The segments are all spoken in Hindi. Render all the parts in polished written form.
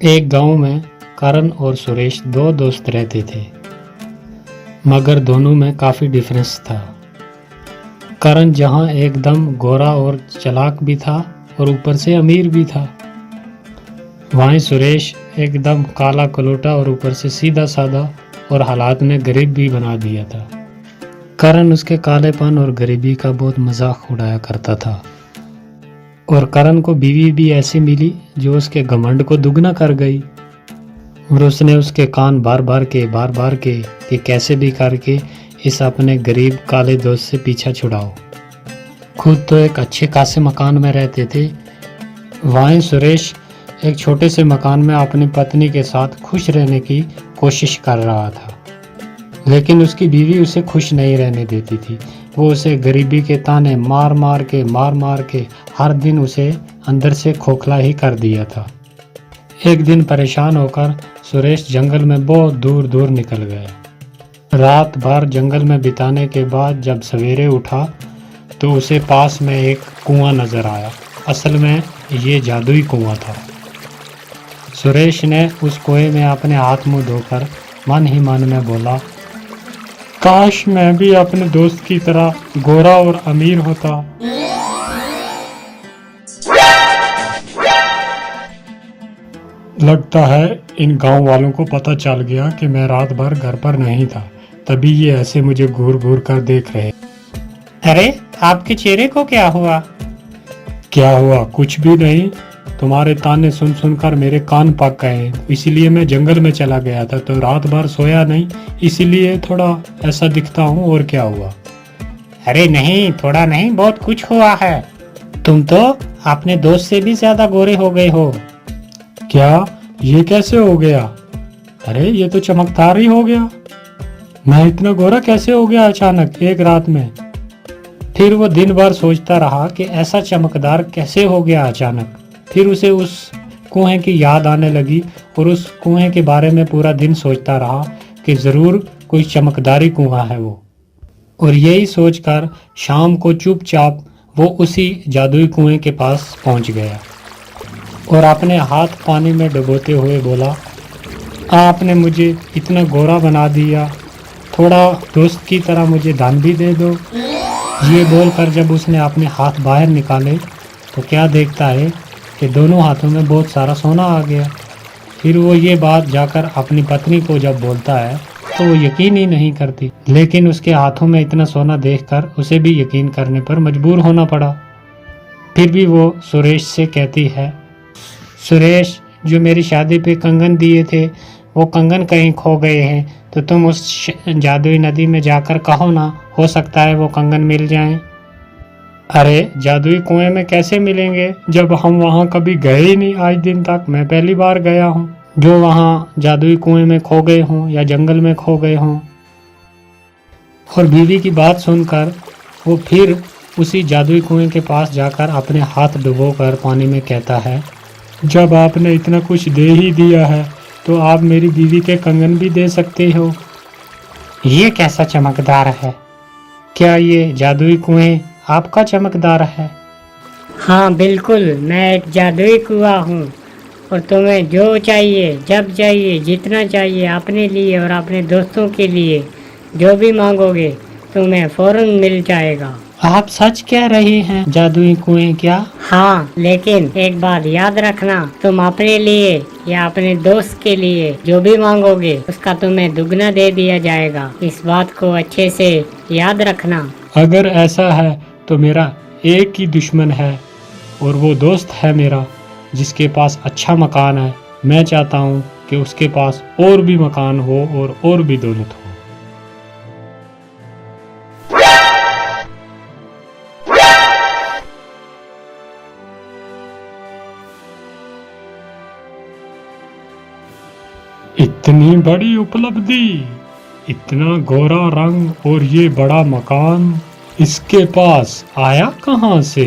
एक गांव में करण और सुरेश दो दोस्त रहते थे, मगर दोनों में काफ़ी डिफरेंस था। करण जहां एकदम गोरा और चालाक भी था और ऊपर से अमीर भी था, वहीं सुरेश एकदम काला कलोटा और ऊपर से सीधा साधा और हालात में गरीब भी बना दिया था। करण उसके कालेपन और गरीबी का बहुत मजाक उड़ाया करता था और करण को बीवी भी ऐसी मिली जो उसके घमंड को दुगना कर गई और उसने उसके कान बार बार के कि कैसे भी करके इस अपने गरीब काले दोस्त से पीछा छुड़ाओ। खुद तो एक अच्छे खासे मकान में रहते थे, वहीं सुरेश एक छोटे से मकान में अपनी पत्नी के साथ खुश रहने की कोशिश कर रहा था, लेकिन उसकी बीवी उसे खुश नहीं रहने देती थी। वो उसे गरीबी के ताने मार मार के हर दिन उसे अंदर से खोखला ही कर दिया था। एक दिन परेशान होकर सुरेश जंगल में बहुत दूर दूर निकल गया। रात भर जंगल में बिताने के बाद जब सवेरे उठा तो उसे पास में एक कुआं नजर आया। असल में ये जादुई कुआं था। सुरेश ने उस कुएं में अपने हाथ मुंह धोकर मन ही मन में बोला, काश मैं भी अपने दोस्त की तरह गोरा और अमीर होता। लगता है इन गांव वालों को पता चल गया कि मैं रात भर घर पर नहीं था, तभी ये ऐसे मुझे घूर घूर कर देख रहे। अरे आपके चेहरे को क्या हुआ? क्या हुआ? कुछ भी नहीं। तुम्हारे ताने सुन सुनकर मेरे कान पक गए, इसीलिए मैं जंगल में चला गया था, तो रात भर सोया नहीं, इसीलिए थोड़ा ऐसा दिखता हूँ। और क्या हुआ? अरे नहीं, थोड़ा नहीं, बहुत कुछ हुआ है। तुम तो अपने दोस्त से भी ज्यादा गोरे हो गए हो। क्या? ये कैसे हो गया? अरे ये तो चमकदार ही हो गया। मैं इतना गोरा कैसे हो गया अचानक एक रात में? फिर वो दिन भर सोचता रहा कि ऐसा चमकदार कैसे हो गया अचानक। फिर उसे उस कुएं की याद आने लगी और उस कुएं के बारे में पूरा दिन सोचता रहा कि ज़रूर कोई चमकदारी कुआं है वो। और यही सोचकर शाम को चुपचाप वो उसी जादुई कुएं के पास पहुंच गया और अपने हाथ पानी में डुबोते हुए बोला, आपने मुझे इतना गोरा बना दिया, थोड़ा दोस्त की तरह मुझे दान भी दे दो। ये बोलकर जब उसने अपने हाथ बाहर निकाले तो क्या देखता है कि दोनों हाथों में बहुत सारा सोना आ गया। फिर वो ये बात जाकर अपनी पत्नी को जब बोलता है तो वो यकीन ही नहीं करती, लेकिन उसके हाथों में इतना सोना देखकर उसे भी यकीन करने पर मजबूर होना पड़ा। फिर भी वो सुरेश से कहती है, सुरेश, जो मेरी शादी पे कंगन दिए थे वो कंगन कहीं खो गए हैं, तो तुम उस जादुई नदी में जाकर कहो ना, हो सकता है वो कंगन मिल जाएं। अरे जादुई कुएं में कैसे मिलेंगे जब हम वहां कभी गए ही नहीं आज दिन तक। मैं पहली बार गया हूं जो वहां जादुई कुएं में खो गए हों या जंगल में खो गए हों। और बीवी की बात सुनकर वो फिर उसी जादुई कुएं के पास जाकर अपने हाथ डुबोकर पानी में कहता है, जब आपने इतना कुछ दे ही दिया है तो आप मेरी बीवी के कंगन भी दे सकते हो। ये कैसा चमकदार है? क्या ये जादुई कुएं आपका चमकदार है? हाँ बिल्कुल, मैं एक जादुई कुआं हूँ और तुम्हें जो चाहिए, जब चाहिए, जितना चाहिए, अपने लिए और अपने दोस्तों के लिए जो भी मांगोगे तुम्हें फौरन मिल जाएगा। आप सच कह रहे हैं? जादुई कुएं क्या? हाँ, लेकिन एक बात याद रखना, तुम अपने लिए या अपने दोस्त के लिए जो भी मांगोगे उसका तुम्हें दुगना दे दिया जाएगा। इस बात को अच्छे से याद रखना। अगर ऐसा है तो मेरा एक ही दुश्मन है और वो दोस्त है मेरा जिसके पास अच्छा मकान है। मैं चाहता हूँ कि उसके पास और भी मकान हो और भी दौलत हो। इतनी बड़ी उपलब्धि, इतना गोरा रंग और ये बड़ा मकान इसके पास आया कहाँ से?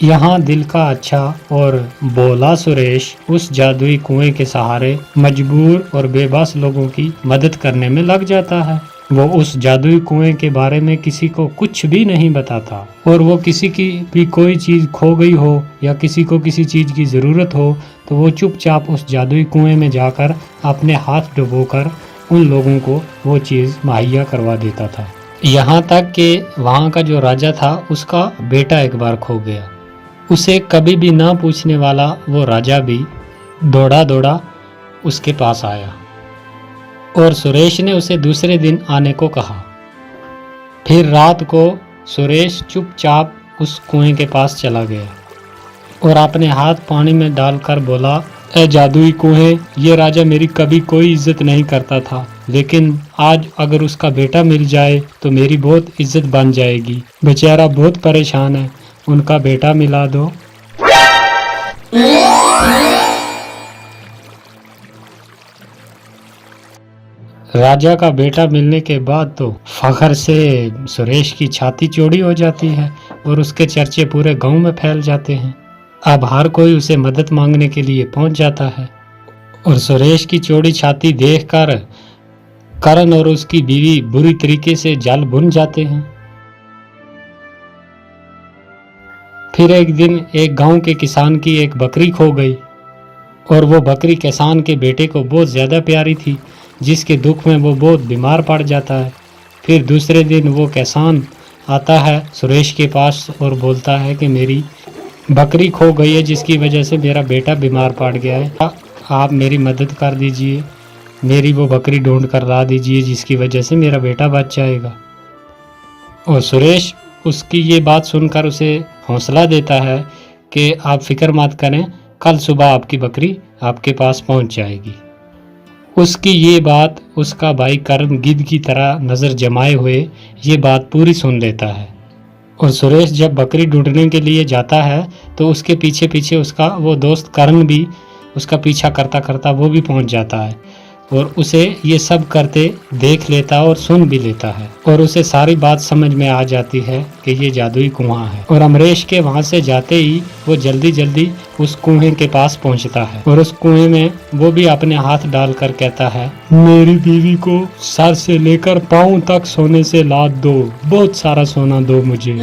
यहाँ दिल का अच्छा और बोला सुरेश उस जादुई कुएं के सहारे मजबूर और बेबस लोगों की मदद करने में लग जाता है। वो उस जादुई कुएं के बारे में किसी को कुछ भी नहीं बताता, और वो किसी की भी कोई चीज़ खो गई हो या किसी को किसी चीज़ की ज़रूरत हो तो वो चुपचाप उस जादुई कुएं में जाकर अपने हाथ डुबोकर उन लोगों को वो चीज़ मुहैया करवा देता था। यहाँ तक कि वहाँ का जो राजा था उसका बेटा एक बार खो गया। उसे कभी भी ना पूछने वाला वो राजा भी दौड़ा दौड़ा उसके पास आया और सुरेश ने उसे दूसरे दिन आने को कहा। फिर रात को सुरेश चुपचाप उस कुएं के पास चला गया और अपने हाथ पानी में डालकर बोला, ए जादुई कुएं, ये राजा मेरी कभी कोई इज्जत नहीं करता था, लेकिन आज अगर उसका बेटा मिल जाए तो मेरी बहुत इज्जत बन जाएगी। बेचारा बहुत परेशान है, उनका बेटा मिला दो। राजा का बेटा मिलने के बाद तो फखर से सुरेश की छाती चौड़ी हो जाती है और उसके चर्चे पूरे गांव में फैल जाते हैं। अब हर कोई उसे मदद मांगने के लिए पहुंच जाता है और सुरेश की चौड़ी छाती देखकर करण और उसकी बीवी बुरी तरीके से जल भुन जाते हैं। फिर एक दिन एक गांव के किसान की एक बकरी खो गई और वो बकरी किसान के बेटे को बहुत ज़्यादा प्यारी थी, जिसके दुख में वो बहुत बीमार पड़ जाता है। फिर दूसरे दिन वो किसान आता है सुरेश के पास और बोलता है कि मेरी बकरी खो गई है, जिसकी वजह से मेरा बेटा बीमार पड़ गया है, आप मेरी मदद कर दीजिए, मेरी वो बकरी ढूंढ कर ला दीजिए जिसकी वजह से मेरा बेटा बच जाएगा। और सुरेश उसकी ये बात सुनकर उसे हौसला देता है कि आप फिक्र मत करें, कल सुबह आपकी बकरी आपके पास पहुंच जाएगी। उसकी ये बात उसका भाई करण गिद्ध की तरह नज़र जमाए हुए ये बात पूरी सुन लेता है और सुरेश जब बकरी ढूंढने के लिए जाता है तो उसके पीछे पीछे उसका वो दोस्त करण भी उसका पीछा करता करता वो भी पहुंच जाता है और उसे ये सब करते देख लेता और सुन भी लेता है और उसे सारी बात समझ में आ जाती है कि ये जादुई कुआं है। और अमरीश के वहां से जाते ही वो जल्दी जल्दी उस कुएं के पास पहुंचता है और उस कुएं में वो भी अपने हाथ डालकर कहता है, मेरी बीवी को सर से लेकर पांव तक सोने से लाद दो, बहुत सारा सोना दो मुझे।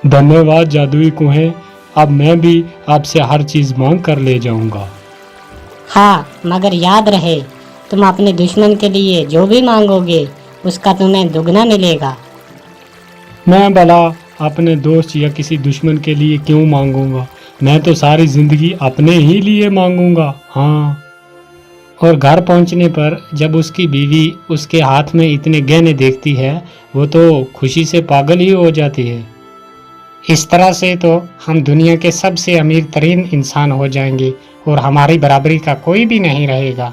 धन्यवाद जादुई कुएं, अब मैं भी आपसे हर चीज मांग कर ले जाऊंगा। हाँ, मगर याद रहे, तुम अपने दुश्मन के लिए जो भी मांगोगे उसका तुम्हें दुगना मिलेगा। मैं भला अपने दोस्त या किसी दुश्मन के लिए क्यों मांगूंगा, मैं तो सारी जिंदगी अपने ही लिए मांगूंगा। हाँ। और घर पहुंचने पर जब उसकी बीवी उसके हाथ में इतने गहने देखती है वो तो खुशी से पागल ही हो जाती है। इस तरह से तो हम दुनिया के सबसे अमीर तरीन इंसान हो जाएंगे और हमारी बराबरी का कोई भी नहीं रहेगा।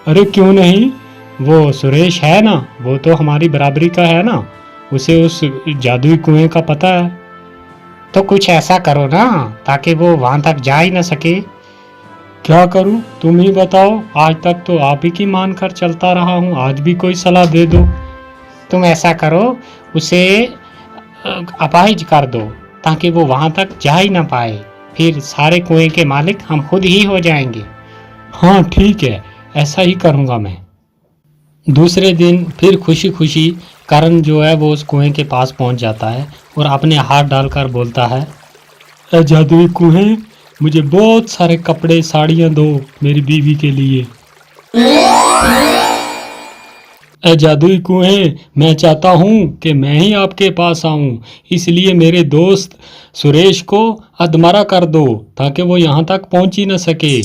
अरे क्यों नहीं, वो सुरेश है ना, वो तो हमारी बराबरी का है ना, उसे उस जादुई कुएं का पता है। तो कुछ ऐसा करो ना ताकि वो वहां तक जा ही ना सके। क्या करूं, तुम ही बताओ, आज तक तो आप ही की मान कर चलता रहा हूं, आज भी कोई सलाह दे दो। तुम ऐसा करो, उसे अपाहिज कर दो ताकि वो वहां तक जा ही ना पाए, फिर सारे कुएं के मालिक हम खुद ही हो जाएंगे। हाँ ठीक है, ऐसा ही करूँगा मैं। दूसरे दिन फिर खुशी खुशी करण जो है वो उस कुएं के पास पहुंच जाता है और अपने हाथ डालकर बोलता है, ए जादुई कुएं, मुझे बहुत सारे कपड़े साड़ियाँ दो मेरी बीवी के लिए। ए जादुई कुएं, मैं चाहता हूँ कि मैं ही आपके पास आऊँ, इसलिए मेरे दोस्त सुरेश को अधमरा कर दो ताकि वो यहाँ तक पहुँच ही न सके।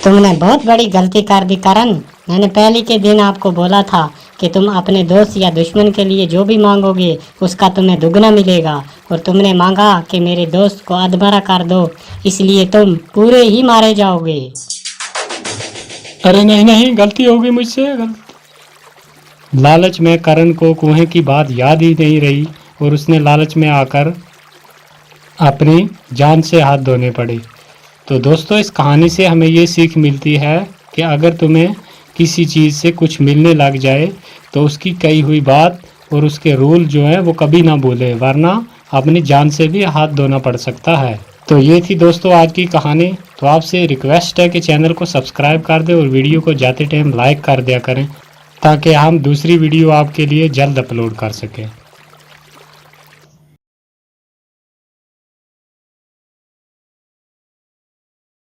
तुमने बहुत बड़ी गलती कर दी करण। मैंने पहले के दिन आपको बोला था कि तुम अपने दोस्त या दुश्मन के लिए जो भी मांगोगे उसका तुम्हें दुगना मिलेगा, और तुमने मांगा कि मेरे दोस्त को अधमरा कर दो, इसलिए तुम पूरे ही मारे जाओगे। अरे नहीं नहीं, गलती हो गई मुझसे, लालच में करण को कुएं की बात याद ही नहीं रही और उसने लालच में आकर अपनी जान से हाथ धोने पड़े। तो दोस्तों, इस कहानी से हमें ये सीख मिलती है कि अगर तुम्हें किसी चीज़ से कुछ मिलने लग जाए तो उसकी कही हुई बात और उसके रूल जो है वो कभी ना भूले, वरना अपनी जान से भी हाथ धोना पड़ सकता है। तो ये थी दोस्तों आज की कहानी। तो आपसे रिक्वेस्ट है कि चैनल को सब्सक्राइब कर दें और वीडियो को जाते टाइम लाइक कर दिया करें, ताकि हम दूसरी वीडियो आपके लिए जल्द अपलोड कर सकें।